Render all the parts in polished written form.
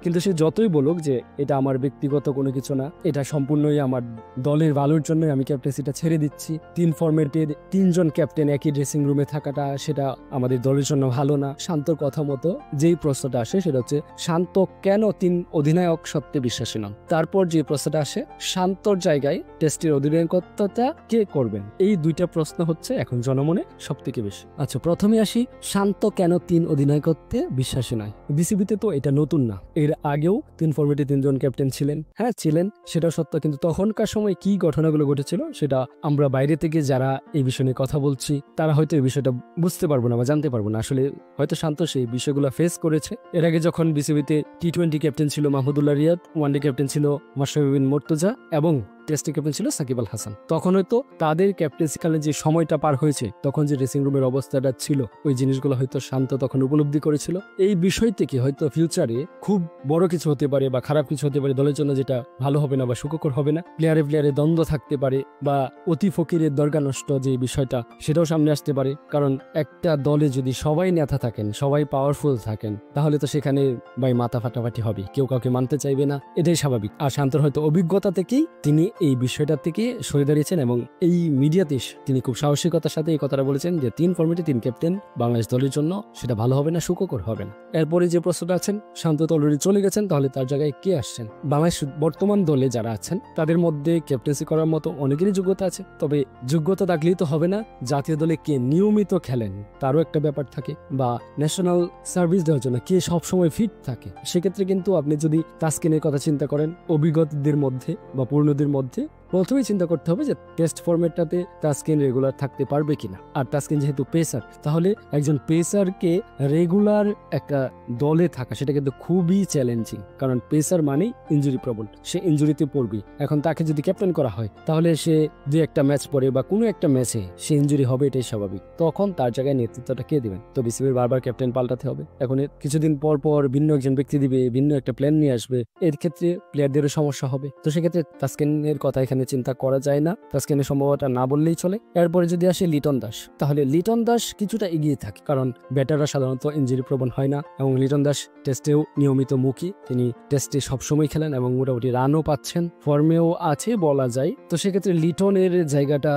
কিন্তু সে যতই বলুক যে এটা আমার ব্যক্তিগত কোনো কিছু না, এটা সম্পূর্ণই আমার দলের ভালোর জন্য আমি ক্যাপ্টেন্সিটা ছেড়ে দিচ্ছি, 3 ফরম্যাটের 3 জন ক্যাপ্টেন একই ড্রেসিং রুমে থাকাটা সেটা আমাদের দলের জন্য ভালো না। শান্তর কথা মতো যেই প্রশ্নটা আসে সেটা হচ্ছে শান্ত কেন 3 অধিনায়ক সত্ত্বে বিশ্বাসী নন। তারপর যে প্রশ্নটা আসে শান্তর জায়গায় টেস্টের অধিনায়কত্বটা কে করবেন, এই দুইটা প্রশ্ন হচ্ছে এখন জনমনে সব থেকে বেশি। আচ্ছা, প্রথমে আসি শান্ত কেন 3 অধিনায়কত্বে বিশ্বাসী নয়। বিসিবিতে তো এটা নতুন না, এর আগেও 3 ফরম্যাটে 3 জন ক্যাপ্টেন ছিলেন, হ্যাঁ ছিলেন, সেটা সত্য। কিন্তু তখনকার সময় কি ঘটনাগুলো ঘটেছিল সেটা আমরা বাইরে থেকে যারা এই বিষয় নিয়ে কথা বলছি তারা হয়তো এই বিষয়টা বুঝতে পারবো না বা জানতে পারবো না। আসলে হয়তো শান্ত সেই বিষয়গুলো ফেস করেছে। এর আগে যখন বিসিবিতে টি-20 ক্যাপ্টেন ছিল মাহমুদুল্লাহ রিয়াদ, ওয়ানডে ক্যাপ্টেন ছিল মাশরাফি বিন মুর্তজা এবং টেস্টের ক্যাপ্টেন ছিল সাকিব আল হাসান, তখন হয়তো তাদের ক্যাপ্টেন্সিকালে যে সময়টা পার হয়েছে, তখন যে ড্রেসিং রুমের অবস্থাটা ছিল, ওই জিনিসগুলো হয়তো শান্ত তখন উপলব্ধি করেছিল। এই বিষয় থেকে হয়তো ফিউচারে খুব বড় কিছু হতে পারে বা খারাপ কিছু হতে পারে দলের জন্য, যেটা ভালো হবে না বা সুখকর হবে না। প্লেয়ারে দ্বন্দ্ব থাকতে পারে বা অতি ফকিরের দরগা নষ্ট যে বিষয়টা সেটাও সামনে আসতে পারে। কারণ একটা দলে যদি সবাই নেতা থাকেন, সবাই পাওয়ারফুল থাকেন, তাহলে তো সেখানে ভাই মাথা ফাটাফাটি হবে, কেউ কাউকে মানতে চাইবে না, এটাই স্বাভাবিক। আর শান্তর হয়তো অভিজ্ঞতা থেকেই তিনি এই বিষয়টা থেকে সরে দাঁড়িয়েছেন এবং এই মিডিয়াতে তিনি খুব সাহসিকতার সাথে এই কথাটা বলেছেন যে 3 ফরম্যাটে 3 ক্যাপ্টেন বাংলাদেশ দলের জন্য সেটা ভালো হবে না, সুখকর হবে না। এরপরে যে প্রশ্নটা আছেন, শান্ত তো অলরেডি চলে গেছেন, তাহলে তার জায়গায় কে আসছেন? বাংলাদেশ বর্তমান দলে যারা আছেন তাদের মধ্যে ক্যাপ্টেন্সি করার মতো অনেকেরই যোগ্যতা আছে, তবে যোগ্যতা থাকলেই তো হবে না, জাতীয় দলে কে নিয়মিত খেলেন তারও একটা ব্যাপার থাকে, বা ন্যাশনাল সার্ভিস দেওয়ার জন্য কে সবসময় ফিট থাকে। সেক্ষেত্রে কিন্তু আপনি যদি তাসকিনের কথা চিন্তা করেন, অভিজ্ঞতাদের মধ্যে বা পূর্ণদের মধ্যে প্রথমেই চিন্তা করতে হবে যে টেস্ট ফরম্যাটটাতে তাসকিন রেগুলার থাকতে পারবে কিনা। আর তাসকিন যেহেতু পেসার, তাহলে একজন পেসারকে রেগুলার একটা দলে থাকা সেটা কিন্তু খুবই চ্যালেঞ্জিং, কারণ পেসার মানেই ইনজুরি প্রবণ, সে ইনজুরিতে পড়বে। এখন তাকে যদি ক্যাপ্টেন করা হয় তাহলে সে 2-1টা ম্যাচ পরে বা কোনো একটা ম্যাচে সে ইনজুরি হবে, এটাই স্বাভাবিক। তখন তার জায়গায় নেতৃত্বটা কে দিবেন? তো বিসিবির বারবার ক্যাপ্টেন পাল্টাতে হবে। এখন কিছুদিন পর পর ভিন্ন একজন ব্যক্তি দিবে, ভিন্ন একটা প্ল্যান নিয়ে আসবে, এর ক্ষেত্রে প্লেয়ারদেরও সমস্যা হবে। তো সেক্ষেত্রে তাসকিনের কথা এখানে চিন্তা করা যায় না, তাসকিনের সম্ভবত না বললেই চলে। এরপরে যদি আসে লিটন দাস, তাহলে লিটন দাস কিছুটা এগিয়ে থাকে, কারণ ব্যাটাররা সাধারণত ইনজুরি প্রবণ হয় না এবং লিটন দাস টেস্টেও নিয়মিত মুখী, তিনি টেস্টে সবসময় খেলেন এবং মোটামুটি রানও পাচ্ছেন, ফর্মেও আছে বলা যায়। তো সেক্ষেত্রে লিটনের জায়গাটা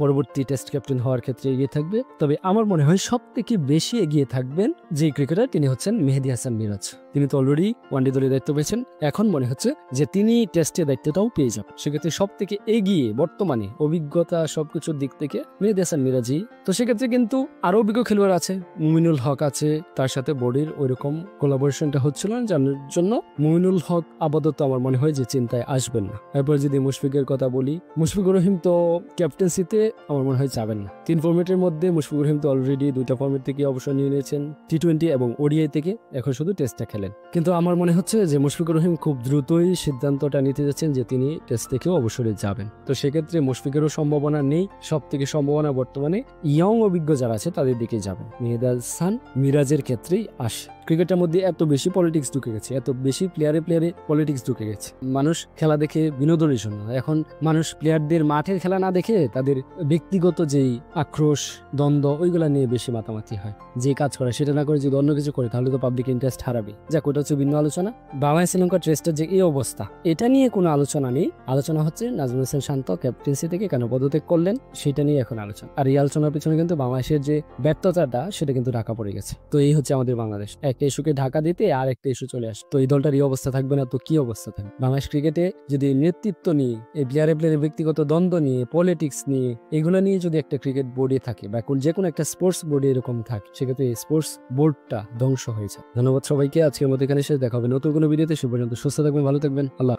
পরবর্তী টেস্ট ক্যাপ্টেন হওয়ার ক্ষেত্রে এগিয়ে থাকবে। তবে আমার মনে হয় সব থেকে বেশি এগিয়ে থাকবেন যে ক্রিকেটার, তিনি হচ্ছেন মেহেদী হাসান মিরাজ। তিনি তো অলরেডি ওয়ানডে দলে দায়িত্ব পেয়েছেন, এখন মনে হচ্ছে যে তিনি টেস্টের দায়িত্বটাও পেয়ে যাবেন। সেক্ষেত্রে সব থেকে এগিয়ে বর্তমানে অভিজ্ঞতা সবকিছুর দিক থেকে মেহেদী হাসান মিরাজই। তো সেক্ষেত্রে কিন্তু আরো অভিজ্ঞ খেলোয়াড় আছে, মুমিনুল হক আছে, তার সাথে বোর্ডের ওইরকম কোলাবোরেশনটা হচ্ছিল না, যার জন্য মুমিনুল হক আপাতত আমার মনে হয় যে চিন্তায় আসবেন না। এরপর যদি মুশফিকের কথা বলি, মুশফিকুর রহিম তো ক্যাপ্টেন্সিতে আমার মনে হয় যাবেন না। 3 ফরম্যাটের মধ্যে মুশফিকুর রহিম তো অলরেডি 2টা ফরম্যাট থেকে অবসর নিয়ে নিয়েছেন, টি-20 এবং ওডিআই থেকে, এখন শুধু টেস্টটা খেলেন। কিন্তু আমার মনে হচ্ছে যে মুশফিকুর রহিম খুব দ্রুতই সিদ্ধান্তটা নিতে যাচ্ছেন যে তিনি টেস্ট থেকেও অবসরে যাবেন। তো সেক্ষেত্রে মুশফিকেরও সম্ভাবনা নেই, সব থেকে সম্ভাবনা বর্তমানে ইয়ং অভিজ্ঞ যারা আছে তাদের দিকে যাবেন। মেহেদী হাসান মিরাজের ক্ষেত্রেই আসে। ক্রিকেটের মধ্যে এত বেশি পলিটিক্স ঢুকে গেছে, এত বেশি প্লেয়ারে পলিটিক্স ঢুকে গেছে। মানুষ খেলা দেখে বিনোদনের জন্য, এখন মানুষ প্লেয়ারদের মাঠের খেলা না দেখে তাদের ব্যক্তিগত যেই আক্রোশ দ্বন্দ্ব ওইগুলা নিয়ে বেশি মাতামাতি হয়। যে কাজ করে সেটা না করে যদি অন্য কিছু করে তাহলে তো পাবলিক ইন্টারেস্ট হারাবে। যাক, ওটা হচ্ছে ভিন্ন আলোচনা। বাংলাদেশ শ্রীলঙ্কা টেস্টের যে এই অবস্থা, এটা নিয়ে কোনো আলোচনা নেই। আলোচনা হচ্ছে নাজমুল হোসেন শান্ত ক্যাপ্টেন্সি থেকে কেন পদত্যাগ করলেন, সেটা নিয়ে এখন আলোচনা। আর এই আলোচনার পিছনে কিন্তু বাংলাদেশের যে ব্যর্থতাটা সেটা কিন্তু ঢাকা পড়ে গেছে। তো এই হচ্ছে আমাদের বাংলাদেশ, একটা ইস্যুকে ঢাকা দিতে আর একটা ইস্যু চলে আসে। তো এই দলটার এই অবস্থা থাকবে না তো কি অবস্থা থাকবে? বাংলাদেশ ক্রিকেটে যদি নেতৃত্ব নিয়ে, এই প্লেয়ারের ব্যক্তিগত দ্বন্দ্ব নিয়ে, পলিটিক্স নিয়ে, এগুলো নিয়ে যদি একটা ক্রিকেট বোর্ডে থাকে বা যে কোনো একটা স্পোর্টস বোর্ডে এরকম থাকে, সেক্ষেত্রে এই স্পোর্টস বোর্ডটা ধ্বংস হয়ে যায়। ধন্যবাদ সবাইকে, আজকের মতো এখানে শেষ। দেখা হবে নতুন কোনো ভিডিওতে। সে পর্যন্ত সুস্থ থাকবেন, ভালো থাকবেন, আল্লাহ।